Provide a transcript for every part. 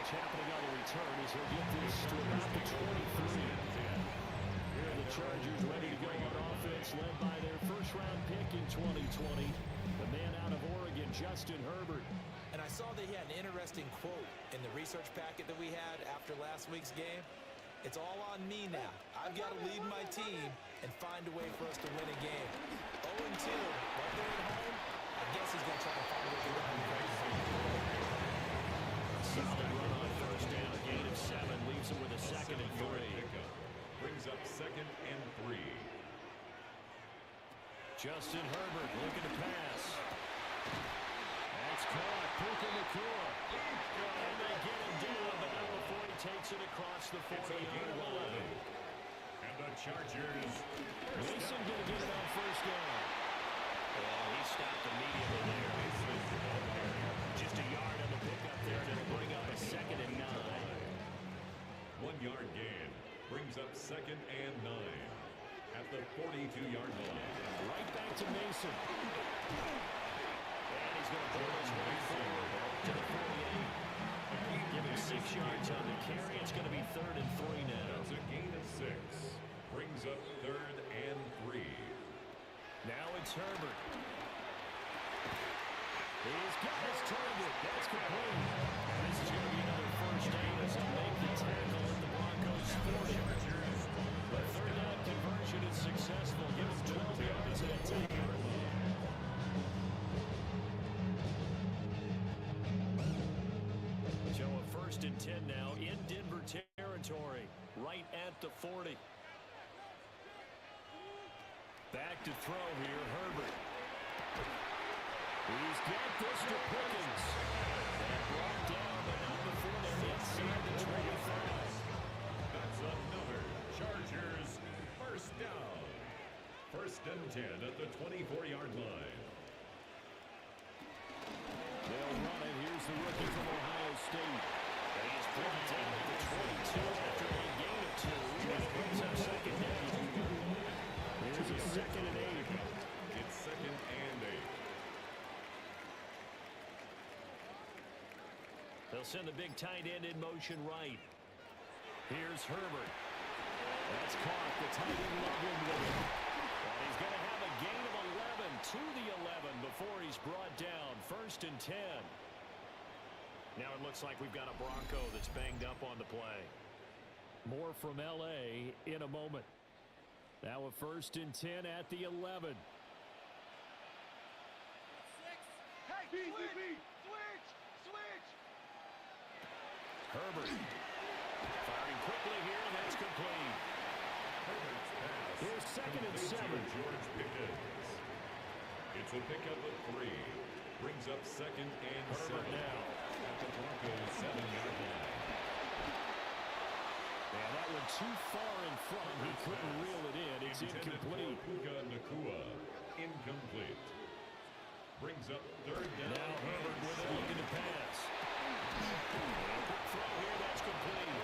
What's happening on the return is he'll get this to about the 23. Here are the Chargers ready to go on offense, led by their first-round pick in 2020, the man out of Oregon, Justin Herbert. And I saw that he had an interesting quote in the research packet that we had after last week's game. It's all on me now. I've got to lead my team and find a way for us to win a game. 0-2, but they're at home. I guess he's going to try to find a way to win. Solid run on first down, gain of 7, leaves him with a 2nd and 3. Brings up 2nd and 3. Justin Herbert looking to pass. That's caught. Puka Nacua. And they get him down, but not before he takes it across the 40-yard line. And the Chargers. Mason going to get it on first down. Well, he stopped immediately there. Just a yard on the pickup there, and it'll bring up a 2nd and 9. 1-yard gain. Brings up 2nd and 9 at the 42-yard line. Right back to Mason. And he's going to pull his way forward to the 48. Give him 6 yards on the carry. It's going to be 3rd and 3 now. That's a gain of 6. Brings up 3rd and 3. Now it's Herbert. He's got his target. That's complete. And this is going to be another first down as he'll make the tackle at the Broncos 40. The 3rd down conversion is successful. Give him 12 yards at a 10-yard line. So a 1st and 10 now in Denver territory, right at the 40. Back to throw here, Herbert. He's got this to Pickens. And brought down, but not before they're inside the 25. That's another Chargers first down. 1st and 10 at the 24-yard line. They'll run it. Here's the rookie from Ohio State. And he's brought down at the 22 after a gain of 2. And it brings up 2nd down. Here's a 2nd and 8. It's 2nd and 8. They'll send the big tight end in motion right. Here's Herbert. That's caught. The tight end Loveland with it. And he's going to have a gain of 11 to the 11 before he's brought down. 1st and 10. Now it looks like we've got a Bronco that's banged up on the play. More from L.A. in a moment. Now a 1st and 10 at the 11. Hey, switch! Herbert firing quickly here, and that's complete. Here's 2nd and 7. George Pickens. It's a pickup of 3. Brings up 2nd and 7 now at the Broncos 7-yard line. And that one too far in front. He couldn't reel it in. It's incomplete. Puka Nacua. Incomplete. Brings up 3rd down. Now Herbert with it, looking to pass. Quick throw here, that's complete.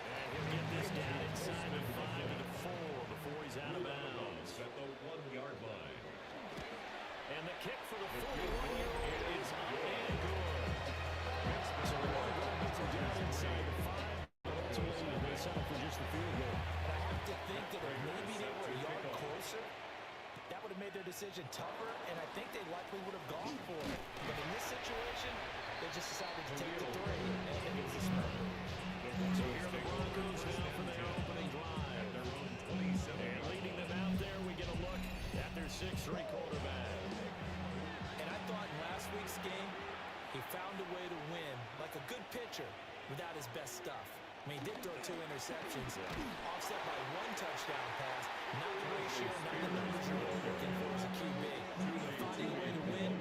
And he'll get this down inside the 5 to the 4 before he's out of bounds. At the 1-yard line. And the kick for the 41-year-old is up and good. So Oregon gets him down inside the 5. Ultimately, they settle for just the field goal. And I have to think that if maybe they were a yard closer, that would have made their decision tougher, and I think they likely would have gone for it. But in this situation, they just decided to take the 3, and it was a smart move. So here are the Broncos now for their opening drive. And leading them out there, we get a look at their 6'3" quarterback. And I thought in last week's game, he found a way to win, like a good pitcher, without his best stuff. I mean, he did throw 2 interceptions, offset by 1 touchdown pass. Not the ratio, not the numbers you're looking for as a QB. But finding a way to win,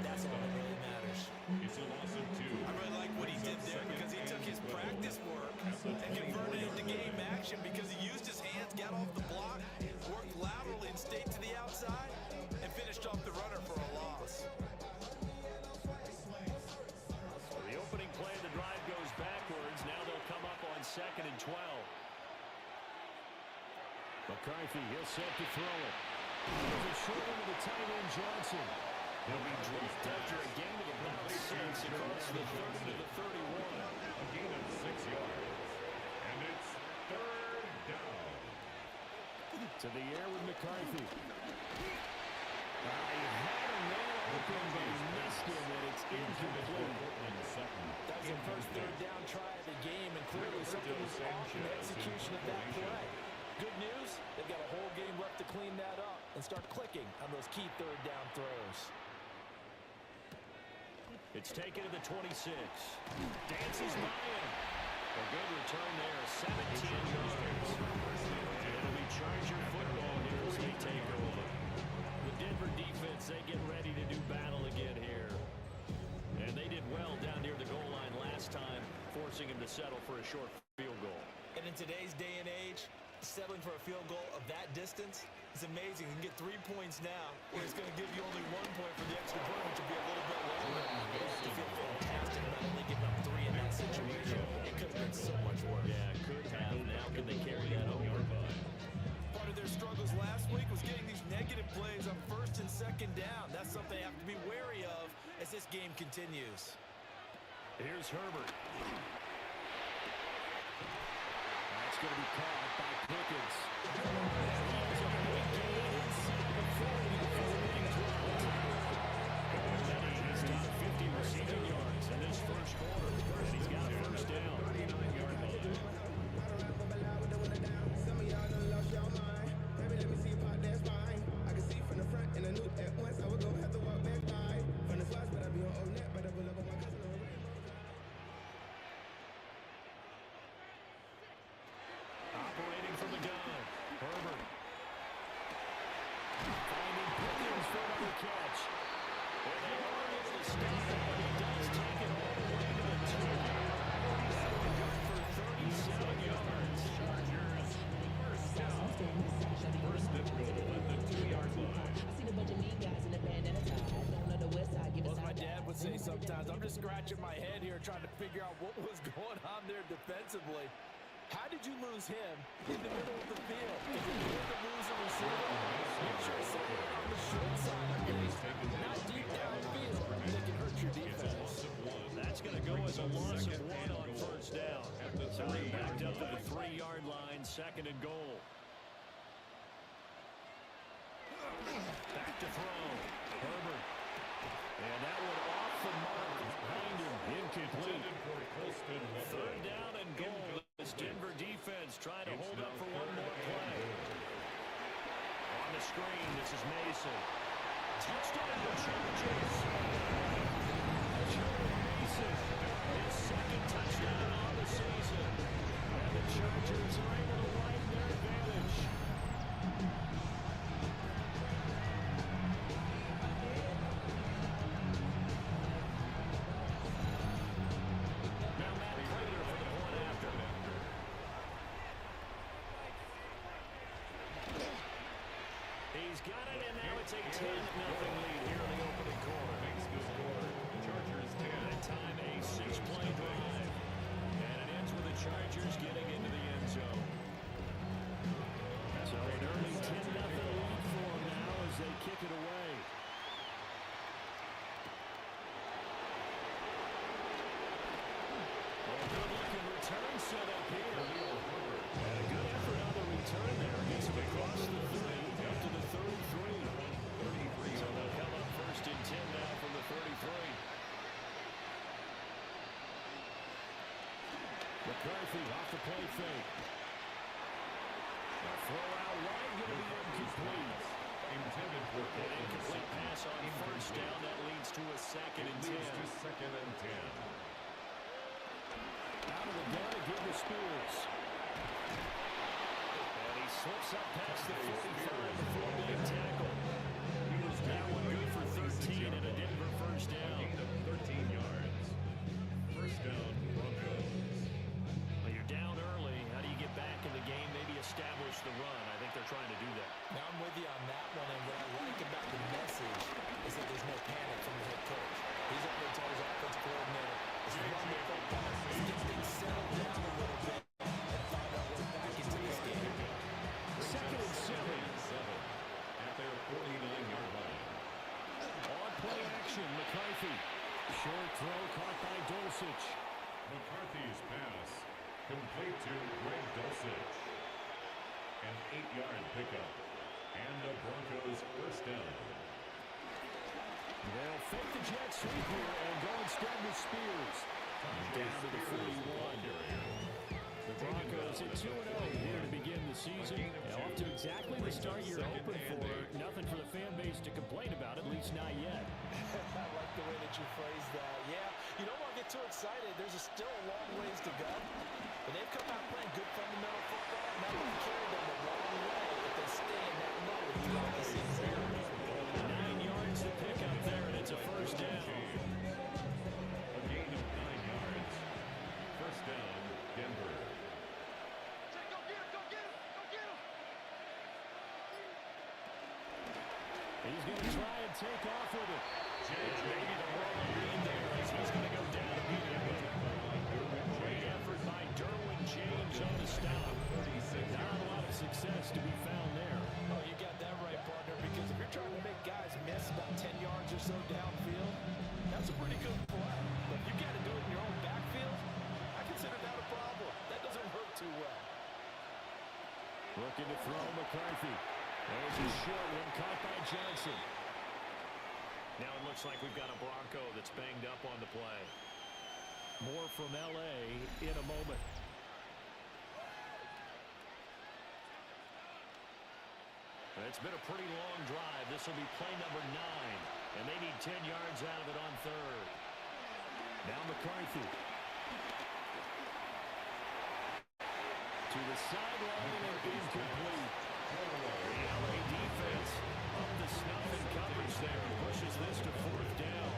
that's all that really matters. It's a loss of 2. I really like what he did there because he took his practice work and converted it to game action because he used his hands, got off the block, worked laterally and stayed to the outside, and finished off the runner for a loss. The opening play of the drive goes backwards. Now they'll come up on 2nd and 12. McCarthy, he'll set to throw it. There's a short one to the tight end, Johnson. He'll be dropped after a gain of about 6 across the 30 to the 31. A gain of 6 yards. And it's third down. To the air with McCarthy. He had a man open, but he missed him, and it's incomplete. That's the first third down try of the game, and clearly something was off in the execution of that play. Good news, they've got a whole game left to clean that up and start clicking on those key third down throws. It's taken to the 26. Dances by him. A good return there, 17 yards. It'll be Charger football here as they take over. The Denver defense, they get ready to do battle again here. And they did well down near the goal line last time, forcing him to settle for a short field goal. And in today's day and age, settling for a field goal of that distance is amazing. You can get 3 points now, or it's going to give you only 1 point for the extra point, which will be a little bit longer. It has to feel fantastic not only giving up 3 in that situation. It could have been so much worse. Yeah, could have. Now can they carry that over? Part of their struggles last week was getting these negative plays on first and second down. That's something they have to be wary of as this game continues. Here's Herbert. That's going to be caught by Pickens. There's a big gain inside the 40 before the big drive. He's got 50 receiving yards in this first quarter, and he's got a first down. 39-yard line. Some of y'all done lost your mind. Baby, let me see you pop that spine. I can see from the front, and I knew at once I was gonna have to walk back by. From the spots, but I be on old net, but I pull up on my cousin on rainbow. Operating from the gun, Herbert. Finding Pickens for another catch. And they are able to stop him, but he does take it all the way to the 2. For 37 yards. Chargers, first down. First and goal at the 2-yard line. Well, as my dad would say sometimes, I'm just scratching my head here trying to figure out what was going on there defensively. How did you lose him in the middle of the field? If you were to lose a receiver, make sure somewhere on the short side of the not deep downfield, that can hurt your defense. That's going to go as a loss of 1 on first down. So they're backed up to the 3-yard line, second and goal. Back to throw. Herbert. And that one off the mark behind him. Incomplete. Third down and goal. This Denver defense trying to hold up for one more play. On the screen, this is Mason. Touchdown, Chargers. Jordan Mason, his second touchdown on the season. And the Chargers are able to widen their advantage. Now Matt Prater for the point after. He's got it, and now it's a 10-0 lead here in the opening quarter. Makes the score. Chargers 10. That time a 6-play drive. And it ends with the Chargers getting into the end zone. So an early 10-0 lead for them now as they kick it away. A good-looking return set up here. And a good effort on the return there. Gets him across the 30 up to the 33. So they'll come up first and 10 now from the 33. McCarthy off the play fake. A throw out wide, going to be incomplete. Intended for An incomplete pass on first down. That leads to a second and 10. leads to second and 10. Out of the gun again to Spears. And he slips up past the 45 before being tackled. That one good for 13 and a Denver first down. Gain of 13 yards. First down, Broncos. Well, you're down early. How do you get back in the game? Maybe establish the run. I think they're trying to do that. Now I'm with you on that one, and what I like about the message is that there's no panic from the head coach. He's up there telling his offensive coordinator, let's run the football, let's get things settled down a little bit, and find our way back into this game. Second and 7. At their 49-yard line. On play Dulcich. McCarthy's pass complete to Greg Dulcich. An 8-yard pickup. And the Broncos first down. They'll fake the jet sweep here and go instead with Spears. Down to the 41. The Broncos at 2-0 here to begin the season. Off to exactly the start you're hoping for. Nothing for the fan base to complain about, at least not yet. I like the way that you phrased that. Yeah, you don't want to get too excited. There's still a long ways to go. But they've come out playing good fundamental football, and that will carry them a long way if they stay in that mode throughout the season. 9 yards to pick up there, and it's a first down. A gain of 9 yards. First down, Denver. Go get him! Go get him! Go get him! He's going to try and take off with it. Maybe the wrong read there as he's going to go down immediately. Great effort by Derwin James on the stop. Not a lot of success to be found there. Oh, you got that right, partner, because if you're trying to make guys miss about 10 yards or so downfield, that's a pretty good play. But if you got to do it in your own backfield, I consider that a problem. That doesn't work too well. Looking to throw McCarthy. There's a short one caught by Johnson. Now it looks like we've got a Bronco that's banged up on the play. More from L.A. in a moment. It's been a pretty long drive. This will be play number 9. And they need 10 yards out of it on third. Now McCarthy. To the sideline and incomplete. The LA defense up the snuff in coverage there and pushes this to fourth down.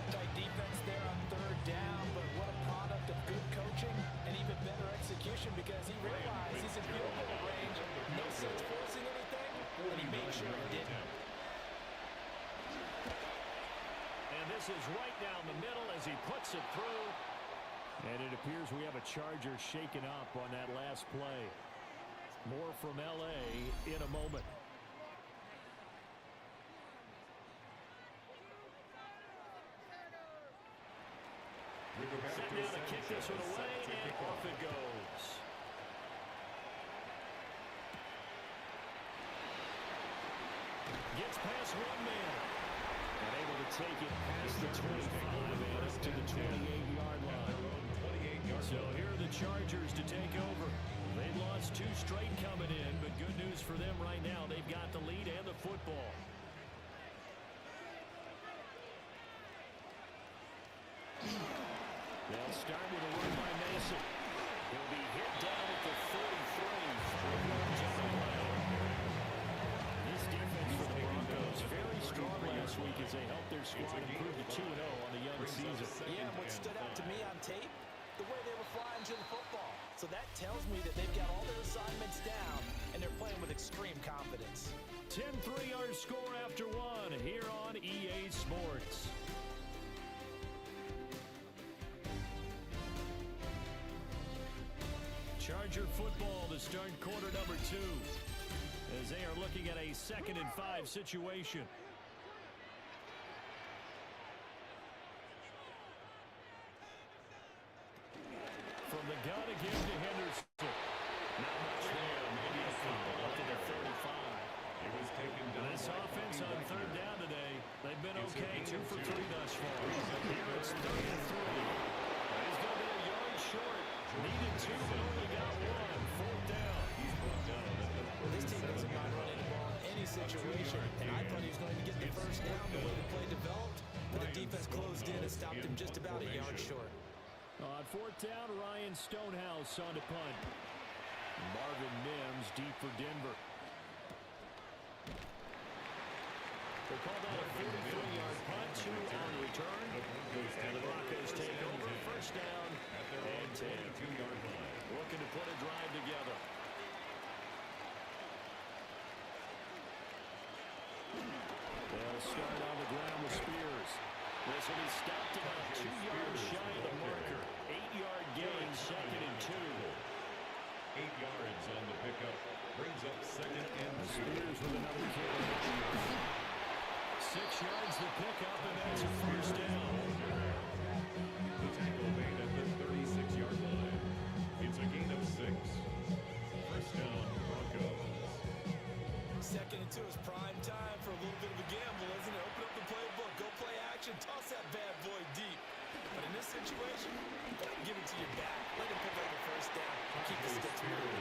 Tight defense there on third down, but what a product of good coaching and even better execution because he realized he's in field goal range. No sense forcing anything, and he made sure he didn't. And this is right down the middle as he puts it through. And it appears we have a Charger shaken up on that last play. More from L.A. in a moment. Set now to kick this one away, and off it goes. Gets past one man. And able to take it past the 25 and up to the 28-yard line. So here are the Chargers to take over. They lost 2 straight coming in, but good news for them right now. They've got the lead and the football. They'll start with a run by Mason. He'll be hit down at the 33. 5 yards on the play. This defense for the Broncos very strong last week as they helped their squad improve to 2-0 on the young season. Yeah, what stood out to me on tape, the way they were flying to the football. So that tells me that they've got all their assignments down, and they're playing with extreme confidence. 10-3 our score after 1 here on EA Sports. Charger football to start quarter number 2 as they are looking at a 2nd and 5 situation. From the gun again to Henderson. Not much there. Maybe a foul up to the 35. It was taken down. This offense on third down today, they've been okay. 2 for 3 thus far. Here it's 3 and 3. He's going to be a yard short. Needed 2, but only got 1. Fourth down. He's brought down. This team doesn't mind running the ball in any situation, and I thought he was going to get the first down the way the play developed, but the defense closed in and stopped him just about a yard short. On fourth down, Ryan Stonehouse on to punt. Marvin Mims deep for Denver. They called out a 43-yard punt, 2 on return. And the Broncos take over. First down and 10. Looking to put a drive together. They'll start on the ground with Spears. This will be stopped about 2 yards shy of the marker. 8-yard gain, 2nd and 2. 8 yards on the pickup. Brings up 2nd and 2. Spears with another carry. 6 yards to pick up, and that's a first down. The tackle made to is prime time for a little bit of a gamble, isn't it? Open up the playbook, go play action, toss that bad boy deep. But in this situation, go ahead and give it to your back. Let him pick up the first down. Keep the sticks moving.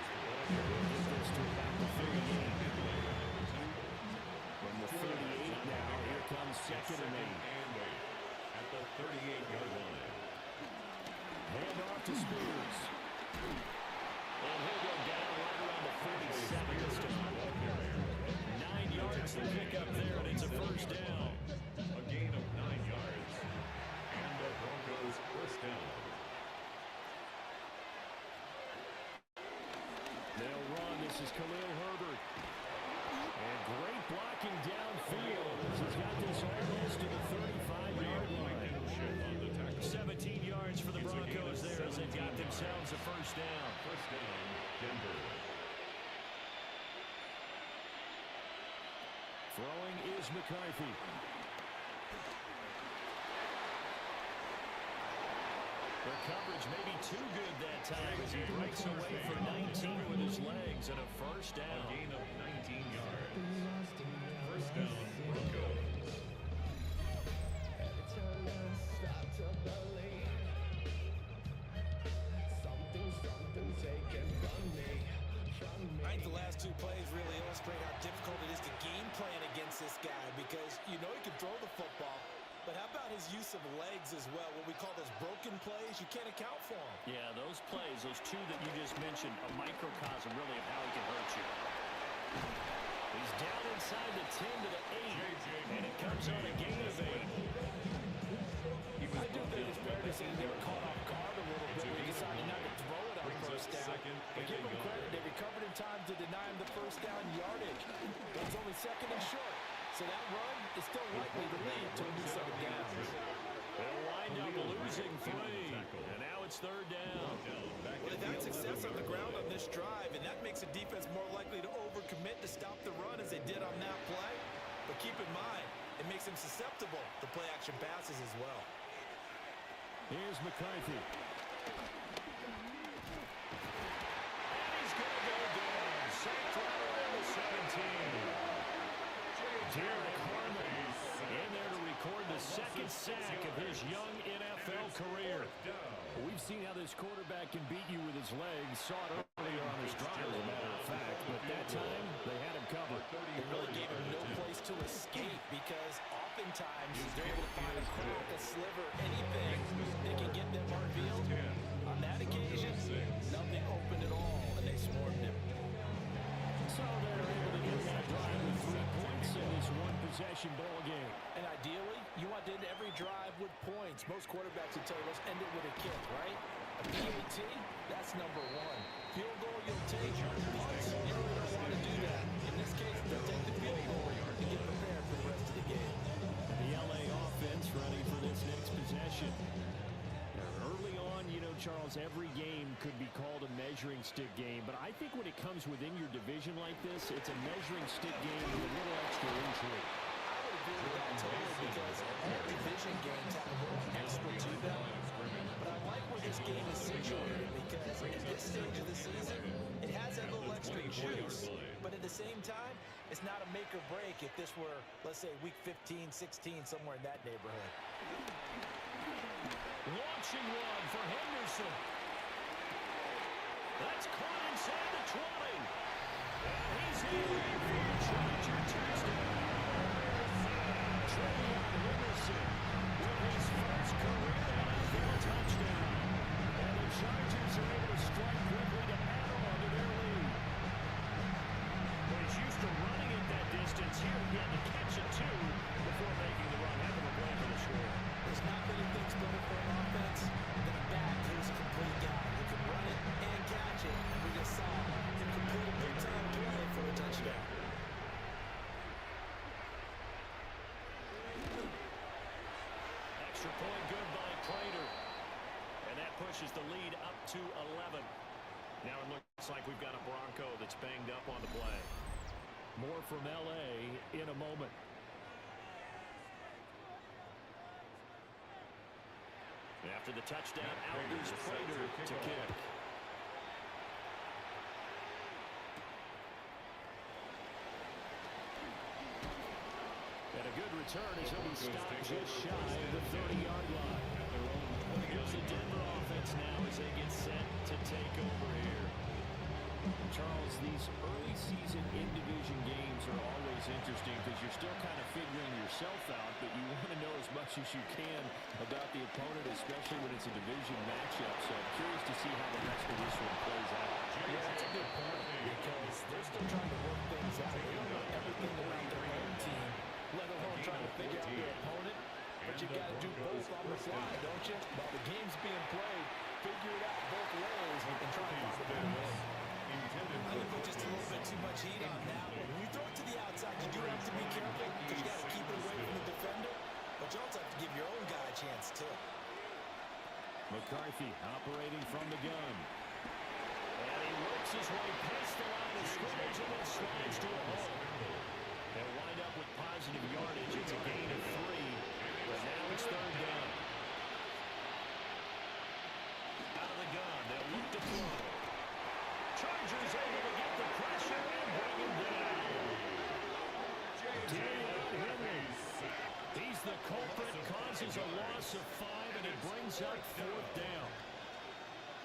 This to about the 38. From the 38 now, here comes second and 8. At the 38-yard line. Hand off to Spears. And he'll go down right around the 47 this time. 9 yards to pick up there, and it's a first down. A gain of 9 yards. And the Broncos first down. They'll run. This is Khalil Herbert. And great blocking downfield as he's got this almost to the 35-yard line. 17 yards for the Broncos there as they've got themselves a first down. First down, Denver. Throwing is McCarthy. The coverage may be too good that time as he breaks away for 19 with his legs and a first down. A gain of 19 yards. First down, Broncos. I think the last two plays really illustrate how difficult it is to game plan against this guy because you know he can throw the football, but how about his use of legs as well? What we call those broken plays, you can't account for them. Yeah, those plays, those two that you just mentioned, a microcosm really of how he can hurt you. He's down inside the 10 to the 8, and it comes on a gain of 8. I do think it's fair to say they were caught off guard a little bit. They decided not to throw it on first down. But give them credit, they recovered in time to deny him the first down yardage. But it's only second and short. So that run is still likely to lead to a new set of downs. They'll wind up losing 3, and now it's third down. Well, they've had success on the ground on this drive, and that makes a defense more likely to overcommit to stop the run as they did on that play. But keep in mind, it makes them susceptible to play-action passes as well. Here's McCarthy. And he's going to go down. Sacked right around the 17. Derek Harmon in there to record the second sack of his young NFL career. We've seen how this quarterback can beat you with his legs. Saw it earlier on his drive, as a matter of fact. But that time, they had him covered. They really gave him no place to escape because oftentimes they're able to find a crack, a sliver, anything they can get them revealed. On that occasion, nothing opened at all, and they swarmed him. So they're able to get that drive with 3 points in this one-possession ball game. And ideally, you want to end every drive with points. Most quarterbacks would tell you, let's end it with a kick, right? A PAT, that's number 1. Field goal, you'll take. Punts, you really don't want to do that. In this case, they'll take the field goal to get prepared for the rest of the game. The LA offense ready for this next possession. Now, early on, you know, Charles, every game could be called a measuring stick game, but I think when it comes within your division like this, it's a measuring stick game with a little extra intrigue. I would agree with that totally because all division games have a little extra to them. But I like where this game is situated because at this stage of the season, it has that little extra juice. But at the same time, it's not a make or break if this were, let's say, week 15, 16, somewhere in that neighborhood. Launching one for Henderson. That's caught inside the 20. And he's in for the Charger touchdown. Trevion Henderson with his first career NFL touchdown. And the Chargers are able to strike quickly to add on to their lead. Well, he's used to running at that distance. Here he had to catch it, too, before making the run. Having a play for the score. There's not many things better for an offense than a back who's a complete guy who can run it and catch it. And we just saw him complete a big-time play for a touchdown. Extra point good by Prater. And that pushes the lead up to 11. Now it looks like we've got a Bronco that's banged up on the play. More from L.A. in a moment. After the touchdown, out is Prater to kick. good return as he'll be stopped just shy of the 30-yard line. Here's the Denver offense now as they get set to take over here. Charles, these early season in-division games are always interesting because you're still kind of figuring yourself out, but you want to know as much as you can about the opponent, especially when it's a division matchup. So I'm curious to see how the rest of this one plays out. Yeah, that's a good point because they're still trying to work things out. They don't know everything about their own team, let alone trying to figure out their opponent. But you got to do both on the fly, don't you? While the game's being played, figure it out both ways and try to find a better way. I think put just a little bit too much heat on that one. When you throw it to the outside, you do have to be careful because you got to keep it away from the defender. But you also have to give your own guy a chance, too. McCarthy operating from the gun. And he works his way past the line of scrimmage and then slides to a hole. They'll wind up with positive yardage. It's a gain of 3, but now it's third down. Out of the gun, they'll look to throw. Chargers able to get the pressure and bring him down. Daniel Henry. He's the culprit, causes a loss of 5, and it brings up fourth down.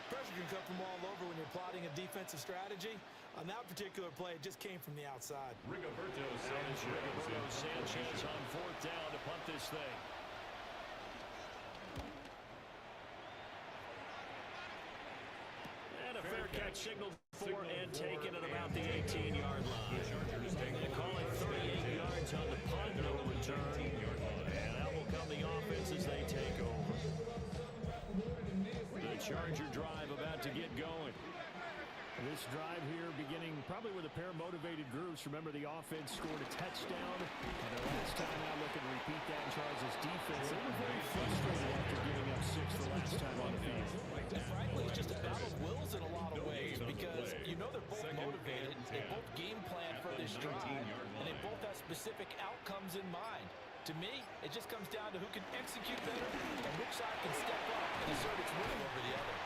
Pressure can come from all over when you're plotting a defensive strategy. On that particular play, it just came from the outside. Rigoberto Sanchez on fourth down to punt this thing. And a fair catch signaled for and taken at about the 18-yard line. They call it 38 yards on the punt, no return. And out will come the offense as they take over. The Charger drive about to get going. This drive here beginning probably with a pair of motivated groups. Remember, the offense scored a touchdown. And the last time out, looking to repeat that in Charles' defense. They were very frustrated after giving up 6 the last time on the field. And frankly, it's just a battle of wills in a lot of ways because you know they're both motivated. They both game plan for this drive, and they both have specific outcomes in mind. To me, it just comes down to who can execute better and which side can step up and assert its will over the other.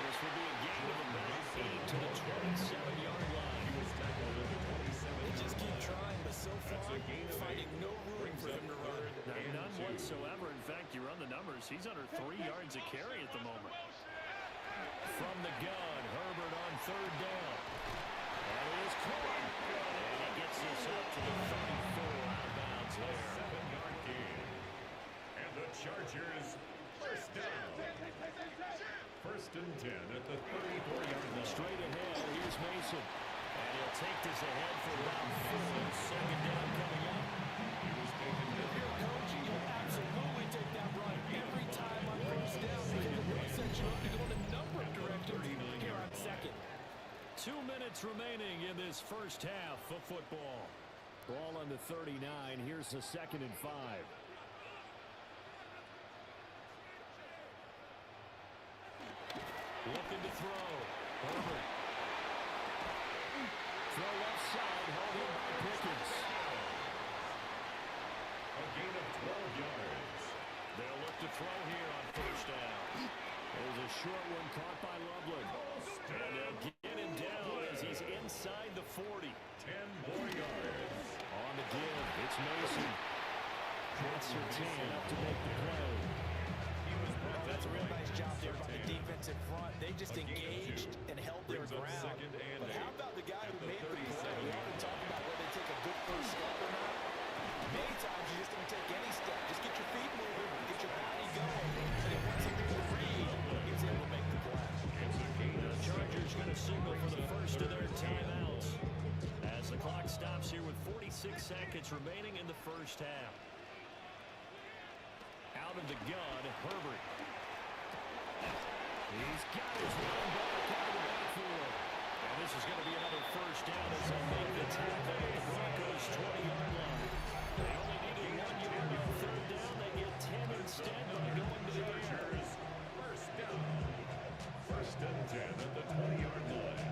This will be a gain of about 8 to the 27-yard line. They just keep trying, but so far, finding no room for him to run. None whatsoever. In fact, you run the numbers. He's under 3 yards a carry at the moment. From the gun, Herbert on third down. That is caught. And he gets this up to the 34 out of bounds there. 7-yard gain. And the Chargers first down. First and 10 at the 34-yard line. Straight ahead, here's Mason. And he'll take this ahead for about 4. Second down coming up. He was taken If you're a coach, you'll absolutely take that run every time on first down because it will set you up to go in a number of directions here on second. 2 minutes remaining in this first half of football. Ball on the 39. Here's the 2nd and 5. Looking to throw. Herbert. Throw left side. Held in by Pickens. a gain of 12 yards. They'll look to throw here on first down. There's a short one caught by Loveland. And they'll get him down as he's inside the 40. 10 more yards. On the give, it's Mason. Sertan up to make the play. Oh, that's a real nice job there by the defensive front. They just engaged and held their ground. But how about the guy who made the play? We often talk about whether they take a good first step or not. Many times you just don't take any step. Just get your feet moving, get your body going. And then once he made the read, he was able to make the play. The Chargers going to signal for the first of their timeouts as the clock stops here with 46 seconds remaining in the first half. Out of the gun, Herbert. He's got his run back out of the backfield. And this is going to be another first down as they'll make the tackle at the Broncos' 20-yard line. They only needed 1 yard on third down. They get 10 instead by going to the air. First down. First and 10 at the 20-yard line.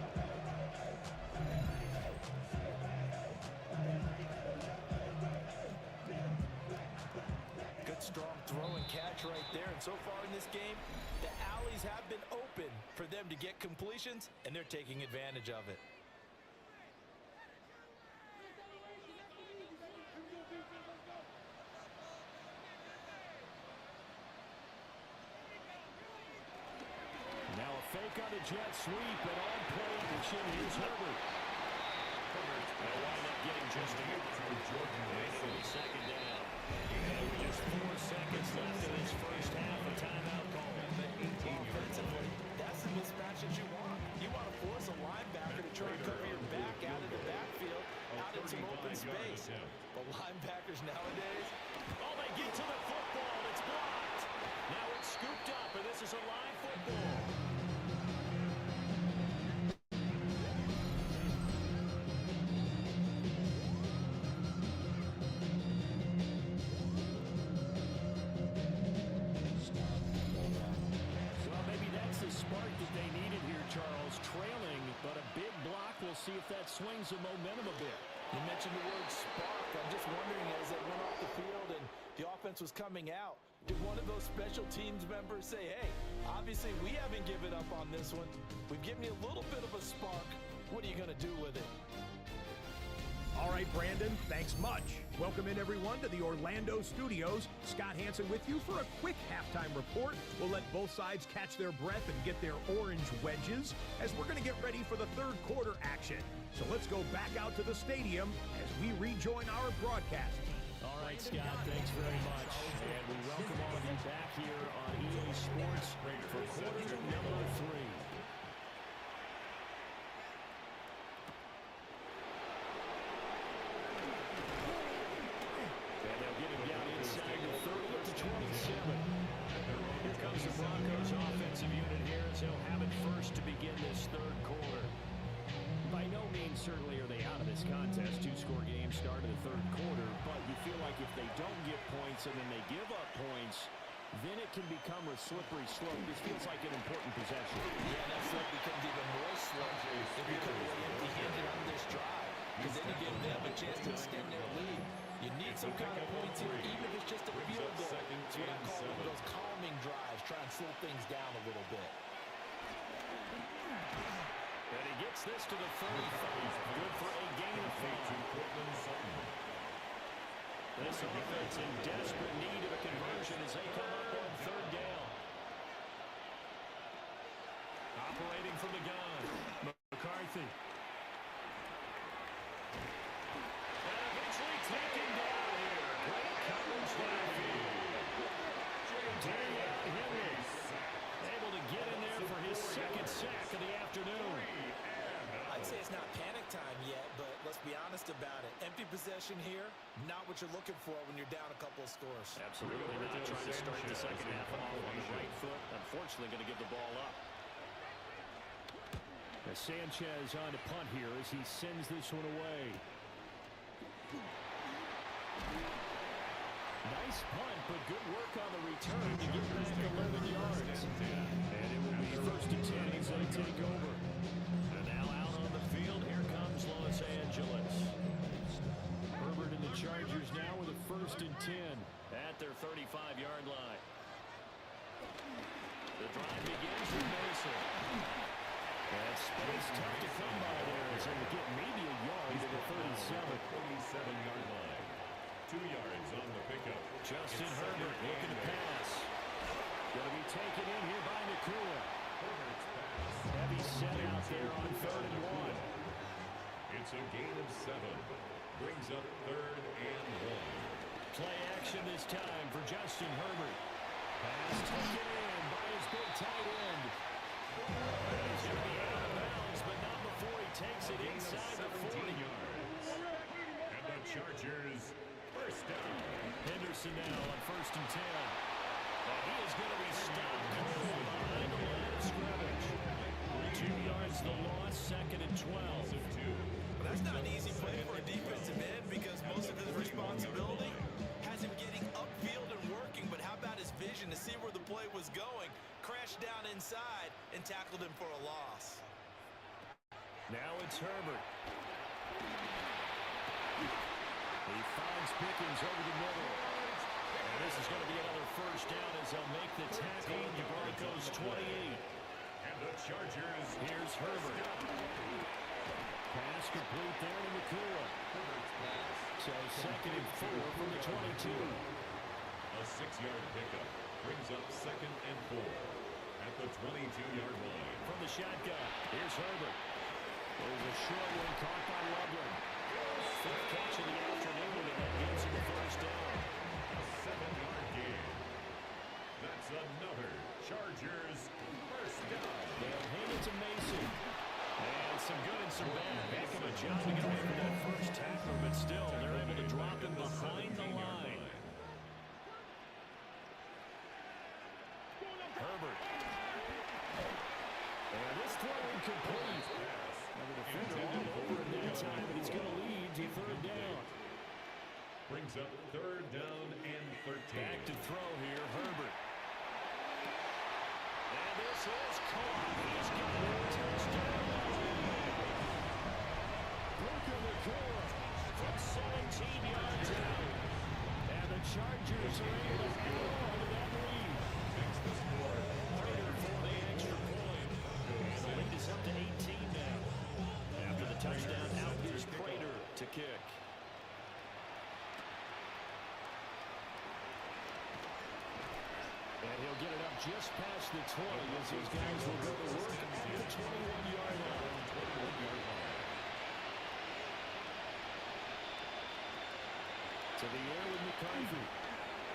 Good strong throw and catch right there. And so far in this game, the alleys have been open for them to get completions, and they're taking advantage of it. on the jet sweep and on play action. Here's Herbert. They'll wind up getting just a second down. And with just 4 seconds left in this first half, a timeout call. Offensively, that's the mismatch that you want. You want to force a linebacker to try and cover your back out of the backfield, out in some open space. But linebackers nowadays, oh, they get to the football. It's blocked. Now it's scooped up, and this is a live football. Spark that they needed here, Charles. Trailing, but a big block. We'll see if that swings the momentum a bit. you mentioned the word spark. I'm just wondering, as they went off the field and the offense was coming out, did one of those special teams members say, hey, obviously we haven't given up on this one. We've given you a little bit of a spark. What are you going to do with it? All right, Brandon, thanks much. Welcome in, everyone, to the Orlando studios. Scott Hansen with you for a quick halftime report. We'll let both sides catch their breath and get their orange wedges as we're going to get ready for the third quarter action. So let's go back out to the stadium as we rejoin our broadcast. All right, Scott, thanks very much. And we welcome all of you back here on EA Sports for quarter number 3. Here comes the Broncos offensive unit here as they'll have it first to begin this third quarter. By no means certainly are they out of this contest. 2-score game start of the third quarter, but you feel like if they don't get points and then they give up points, then it can become a slippery slope. This feels like an important possession. Yeah, that slope becomes even more slippery if you come away empty-handed on this drive, because then you give them a chance to extend their lead. You need some kind of points here, even if it's just a field goal. It's what I call one of those calming drives, try and slow things down a little bit. And he gets this to the 35. Good for a gain of 5. This offense in desperate need of a conversion as they come up on third down. Operating from the gun, McCarthy. Taken down here. Great coverage downfield. Henry able to get in there for his second sack of the afternoon. I'd say it's not panic time yet, but let's be honest about it. Empty possession here, not what you're looking for when you're down a couple of scores. Absolutely not. Trying to start the second half off on the right foot. Unfortunately, going to give the ball up. As Sanchez on to punt here as he sends this one away. Nice punt, but good work on the return to get back 11 yards. And it will be first and 10 as they take over. And now out on the field, here comes Los Angeles. Herbert and the Chargers now with a first and 10 at their 35-yard line. The drive begins with Mason. And space tough to come by there as they will get maybe a yard to the 37-yard line. 2 yards on the pickup. Justin Herbert looking to pass. Going to be taken in here by Nakua. Heavy set out there on 3rd and 1. It's a gain of 7. Brings up 3rd and 1. Play action this time for Justin Herbert. Pass taken in by his big tight end. He's going to be out of bounds, but not before he takes it inside the 40. Yards. And the Chargers first down. Henderson now on 1st and 10. And he is going to be stopped cold behind the line of scrimmage. 2 yards the loss, 2nd and 12. Well, that's not an easy play for a defensive end because most of his responsibility has him getting upfield and working, but how about his vision to see where the play was going, crashed down inside, and tackled him for a loss. Now it's Herbert. He finds Pickens over the middle. And this is going to be another first down as they'll make the tackle at the Broncos 28. And the Chargers. Here's Herbert. Pass complete there to Nakua. So 2nd and 4 from the 22. A 6-yard pickup brings up 2nd and 4. And at the 22-yard line. From the shotgun, here's Herbert. There's a short one caught by Loveland. Fifth catch of the afternoon, and that gives him the first down. A 7-yard gain. That's another Chargers first down. They'll hand it to Mason. And some good and some bad. Heck of a job to get away from that first tackler, but still, they're able to drop him behind the line. Herbert. And this throw incomplete. The defender all over him that time, and he's going to lead to third down. Brings up third down and 13. Back to throw here, Herbert. And this is caught. He's got a touchdown. Broken the core from 17 yards out. And the Chargers are able to hang on to that lead. Makes the score Prater for the extra point. And the lead is up to 18 now. After the touchdown, out is Prater to kick. And he'll get it up just past the 20 as these guys will go to work at the 21-yard line. To the air with McCarthy.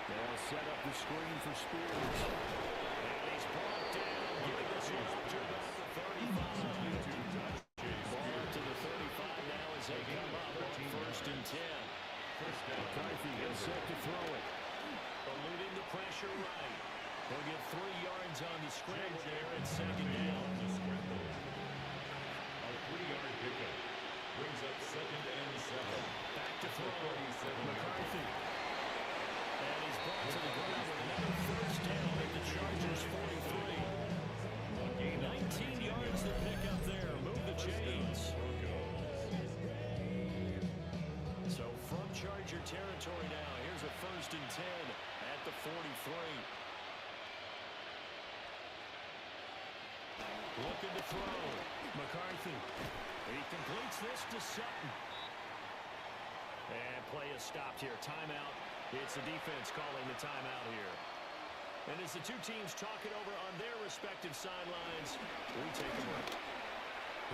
They'll set up the screen for Spears. And he's brought down. Giving this one up to about the 35. Ball to the 35 now as they come up on first and 10. McCarthy is set to throw it. Eluding the pressure right. He'll get 3 yards on the scramble there at second down. A 3-yard pickup brings up second and 7. Back to throw. McCarthy. And he's brought to the ground with another first down at the Chargers 43. 19 yards to pick up there. Move the chains. So from Charger territory now, here's a first and 10 at the 43. Looking to throw. McCarthy. He completes this to Sutton. And play is stopped here. Timeout. It's the defense calling the timeout here. And as the two teams talk it over on their respective sidelines, we take a break.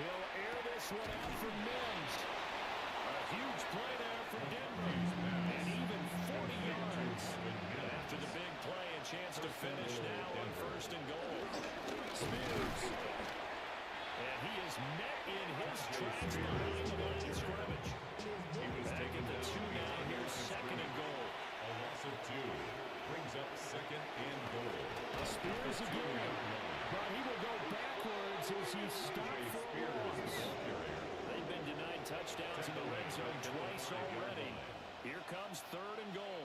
He'll air this one out for Mims. A huge play there for Denver. And even 40 yards. After the big play, a chance to finish now on first and goal. Spears. And he is met in his tracks behind the line of scrimmage. Back at the 2 now, here's second and goal. A loss of 2 brings up second and goal. Spears again. But he will go backwards as he stopped for a loss. They've been denied touchdowns in the red zone twice already. Here comes third and goal.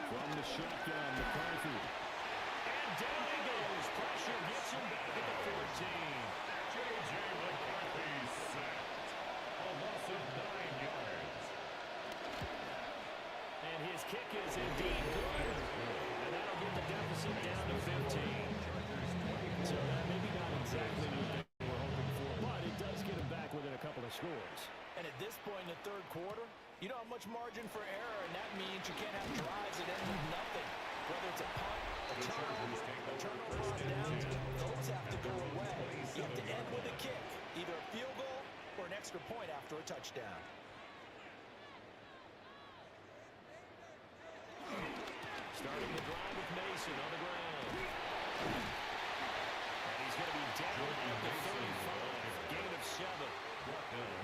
From the shotgun, McCarthy. And down he goes. Pressure gets him back at the 14. J.J. McCarthy sacked. A loss of 9 yards. And his kick is indeed good. And that'll get the deficit down to 15. So maybe not exactly what they were hoping for, but it does get him back within a couple of scores. And at this point in the third quarter, you don't have much margin for error, and that means you can't have drives that end with nothing. Whether it's a punt, a turnover on downs, those have to go away. You have to end with a kick, either a field goal or an extra point after a touchdown. Starting the drive with Mason on the ground. And he's going to be down at the 35. Gain of 7.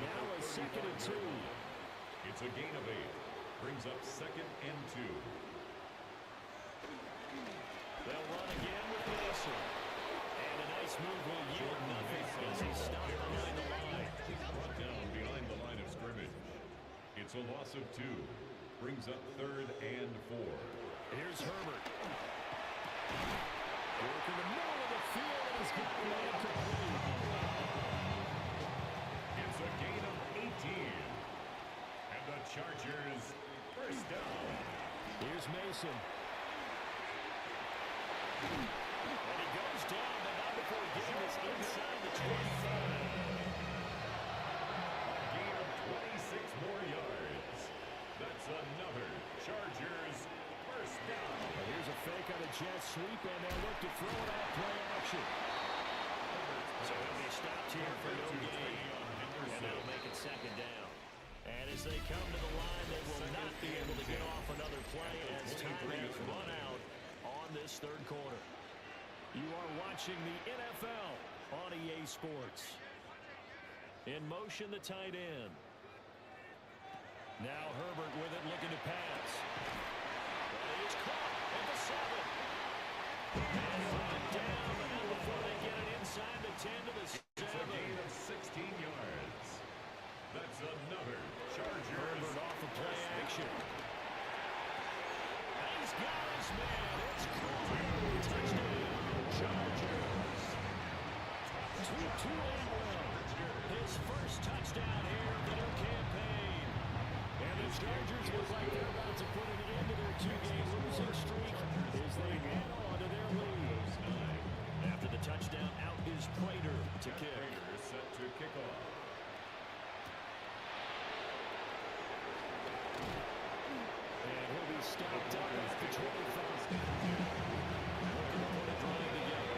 Now a second and 2. It's a gain of 8. Brings up second and 2. They'll run again with Mason. And a nice move will yield nothing as he stopped behind the line. Brought down behind the line of scrimmage. It's a loss of 2. Brings up third and 4. Here's Herbert. Work in the middle of the field, and he's got one incomplete. It's a gain of 18. And the Chargers first down. Here's Mason. And he goes down, but not before getting this inside the 25. A gain of 26 more yards. That's another Chargers first down. Here's a fake on a jet sweep, and they'll look to throw it out play action. So he'll be stopped here for no gain. And that'll make it second down. And as they come to the line, they will not be able to get off another play as time has run out on this third quarter. You are watching the NFL on EA Sports. In motion, the tight end. Now Herbert with it, looking to pass. Well, he's caught at the 7. And brought down, and before they get it inside the 10 to the 7. It's a gain of 16 yards. That's another Chargers. Herbert off the play action. He's got his man. It's caught. Touchdown, Chargers. Tutu his first touchdown here of the new campaign. And the Chargers look like they're about to put an end to their 2-game losing streak as they hang on to their lead. After the touchdown, out is Prater to kick. Prater set to kick off. And he'll be stopped up at the 25. Looking to put a drive together.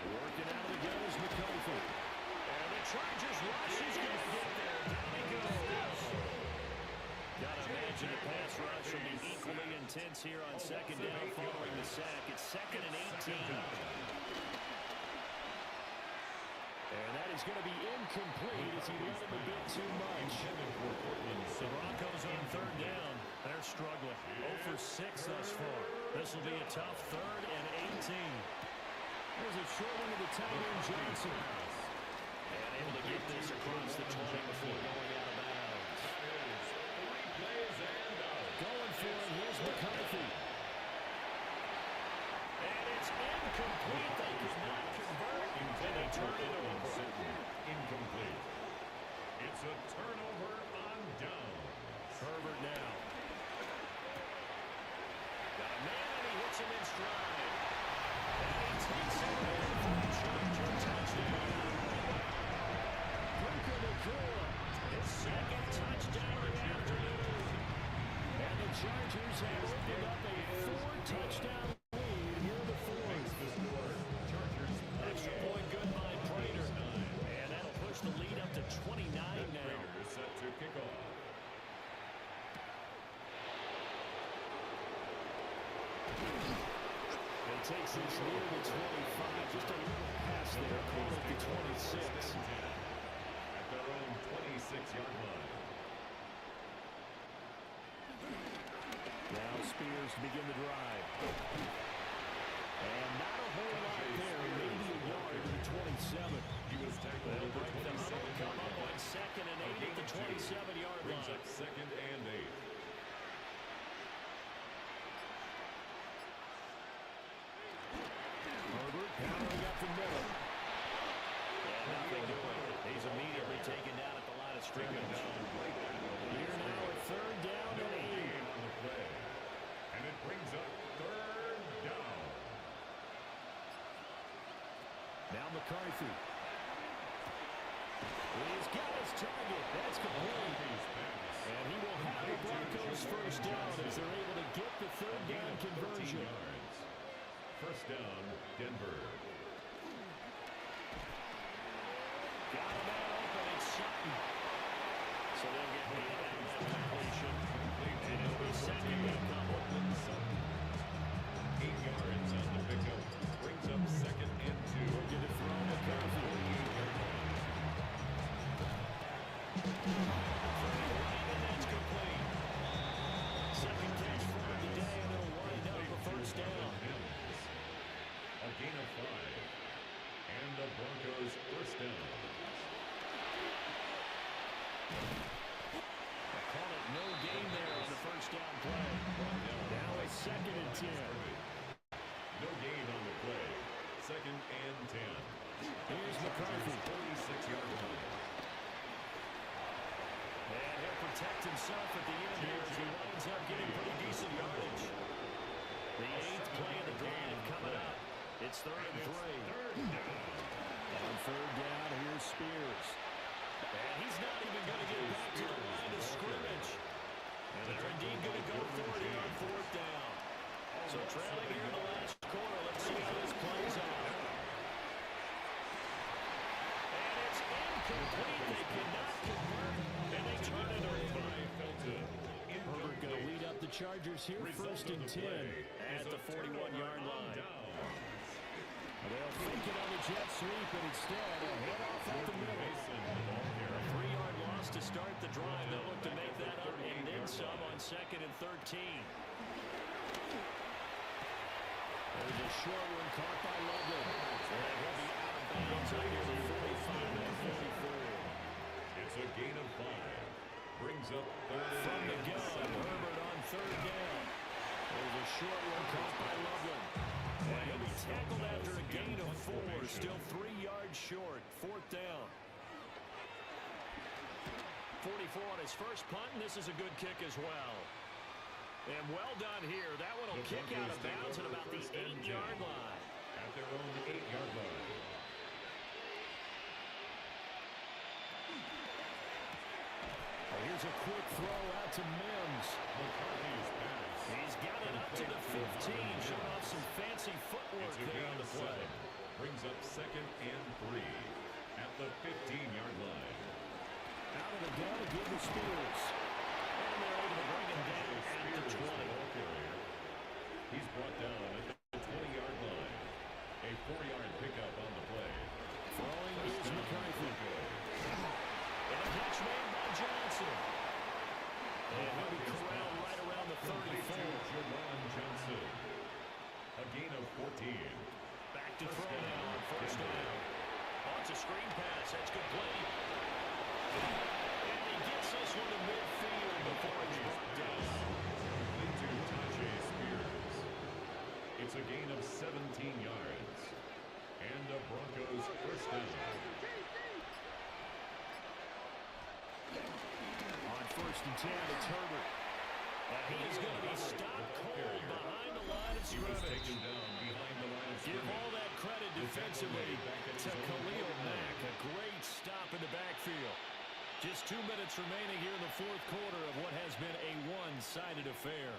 Working out of the gun is McCarthy. And the Chargers rush is going to get there. Down he goes. Gotta imagine the pass rush will be equally intense here on second down following the sack. It's 2nd and 18. And that is going to be incomplete as he let him a bit too much. The Broncos on 3rd down. They're struggling. 0 for 6 thus far. This will be a tough 3rd and 18. There's a short one to the tight end, Johnson. And able to get this across the 20 before going out of bounds. Going for it, here's McCarthy. And it's incomplete. They could not convert, and they turn it over. Incomplete. It's a turnover on downs. Herbert now. Got a man, and he hits him in stride. And he takes it in for a Charger touchdown. Puka Nacua, his 2nd touchdown of the afternoon. And the Chargers have opened up a 4-touchdown lead here in the 4th. Extra point good by Prater. And that'll push the lead up to 29 now. Prater set to kick off. It takes this near the 25. Just a little pass there. Call it the 26. At their own 26-yard line. Now Spears to begin the drive. And not a whole lot there. Maybe a yard to the 27. He was tackled They'll over break the 27 huddle, come up yards. on 2nd and 8 at the 27-yard Brings line. up 2nd and 8. Herbert powering up the middle. And nothing doing. He's immediately taken down at the line of scrimmage. Here now at 3rd down and 8. On the play. And it brings up 3rd down. Now McCarthy. He's got his target. That's complete. And he will have the Broncos first down as they're able to get the 3rd down conversion. First down, Denver. Got a man open. It's Sutton. So they'll get me that completion. And it'll be 2nd and a couple. 8 yards on the pickup. Brings up 2nd and 2. Looking to throw McCarthy. And that's complete. 2nd catch for him today, and it'll wind up a first down. A gain of 5. And the Broncos first down. I call it no gain there on the first down play. Now it's 2nd and 10. No gain on the play. 2nd and 10. Here's McCarthy. 46-yard line. And he'll protect himself at the end here as he winds up getting pretty decent yardage. The 8th play of the drive coming up. It's 3rd and 3. On 3rd down, here's Spears. And he's not even going to get back to the line of scrimmage. complete. They cannot convert, and they turn it over. Herbert going to lead up the Chargers here, 1st and 10 at the 41-yard line. They'll fake it on the jet sweep, but instead a head off at the middle. A 3-yard loss to start the drive. They'll look to make that up and then some on 2nd and 13. There's a short one caught by Loveland. And he'll be out of bounds at near the 45 and 44. It's a gain of 5. Brings up 3rd from the gun. Herbert on 3rd down. There's a short one caught by Loveland. And he'll be tackled after a gain of 4. Still 3 yards short. 4th down. 44 on his first punt, and this is a good kick as well. And well done here. That one will kick out of bounds at about the 8-yard line. At their own 8-yard line. Here's a quick throw out to Mims. He's got it up to the 15. Showing off some fancy footwork there on the play. Brings up 2nd and 3 at the 15-yard line. Out of the gun to give the Spears. And they're able to bring him down at the 20. He's brought down at the 20-yard line. A 4-yard pickup on the play. Throwing is McCarthy. And a catch made by Johnson. And he'll be corralled right around the 34. Jawan Johnson. A gain of 14. Back to throw now on 1st down. Oh, it's a screen pass. That's good play. And he gets this one to midfield before it's brought down. Into Tajay Spears. It's a gain of 17 yards. And the Broncos 1st down. On 1st and 10, it's Herbert. And he is going to be stopped cold behind the line of scrimmage. Give all that credit defensively to Khalil Mack. A great stop in the backfield. Just 2 minutes remaining here in the 4th quarter of what has been a one-sided affair.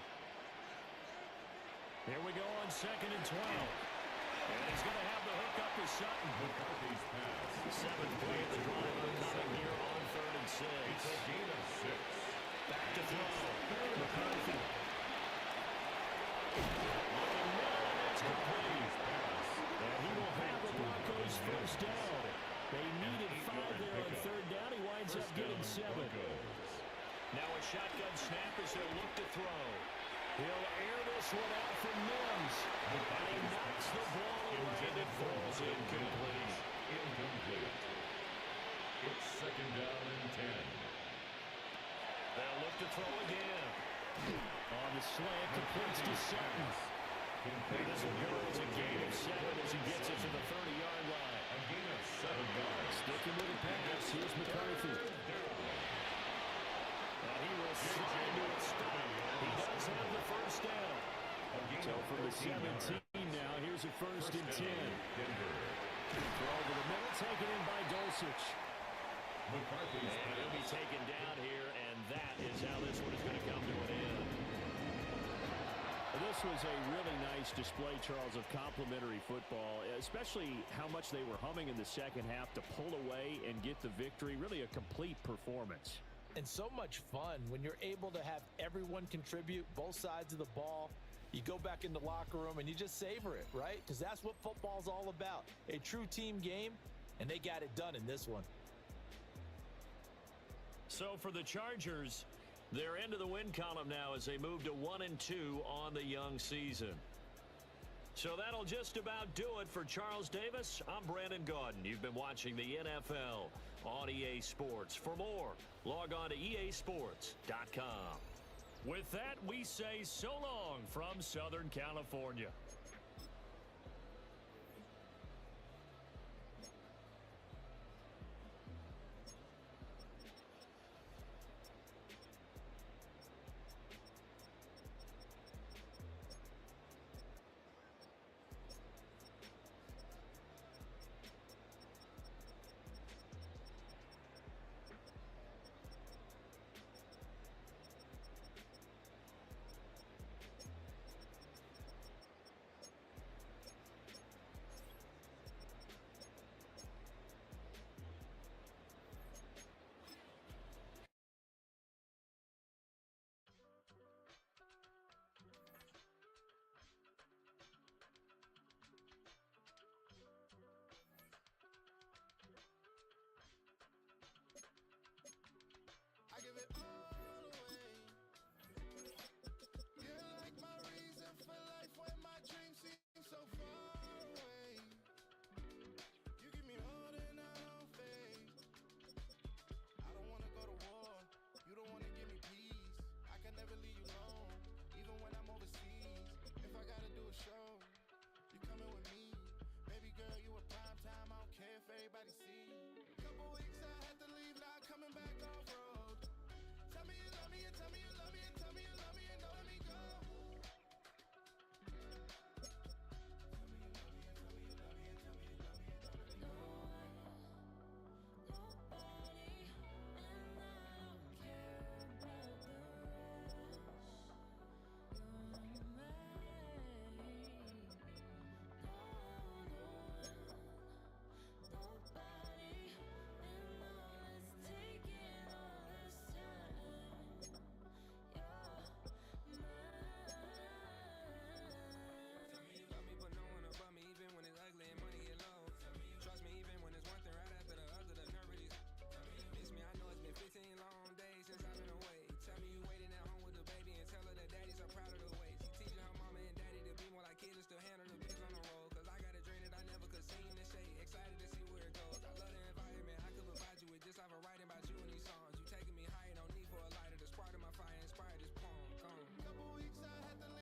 Here we go on 2nd and 12. And he's going to have the hook up to Sutton. McCarthy's pass. 7th play of the drive coming here on 3rd and 6. It's a gain of 6. Back to throw. McCarthy. Looking middle, and it's complete. And he will have the Broncos 1st down. They needed 5 there on 3rd down. He winds up getting 7. Now a shotgun snap as they'll look to throw. He'll air this one out for Mims. And he knocks the ball away and it falls incomplete. It's 2nd down and 10. They'll look to throw again. On the slant, completes to Sutton. This will go as a gain of 7 as he gets it to the 30-yard line. A gain of 7 yards. Sticking with the pass, here's McCarthy. And he will slide to it stop. He does have the 1st down. So from the 17 now, here's a 1st and 10. Throw over the middle, taken in by Dulcich. McCarthy's and he'll be taken down here, and that is how this one is going to come to an end. This was a really nice display, Charles, of complimentary football, especially how much they were humming in the 2nd half to pull away and get the victory. Really a complete performance. And so much fun when you're able to have everyone contribute, both sides of the ball. You go back in the locker room and you just savor it, right? Because that's what football's all about. A true team game, and they got it done in this one. So for the Chargers, they're into the win column now as they move to 1-2 on the young season. So that'll just about do it for Charles Davis. I'm Brandon Gaudin. You've been watching the NFL on EA Sports. For more, log on to easports.com. With that, we say so long from Southern California.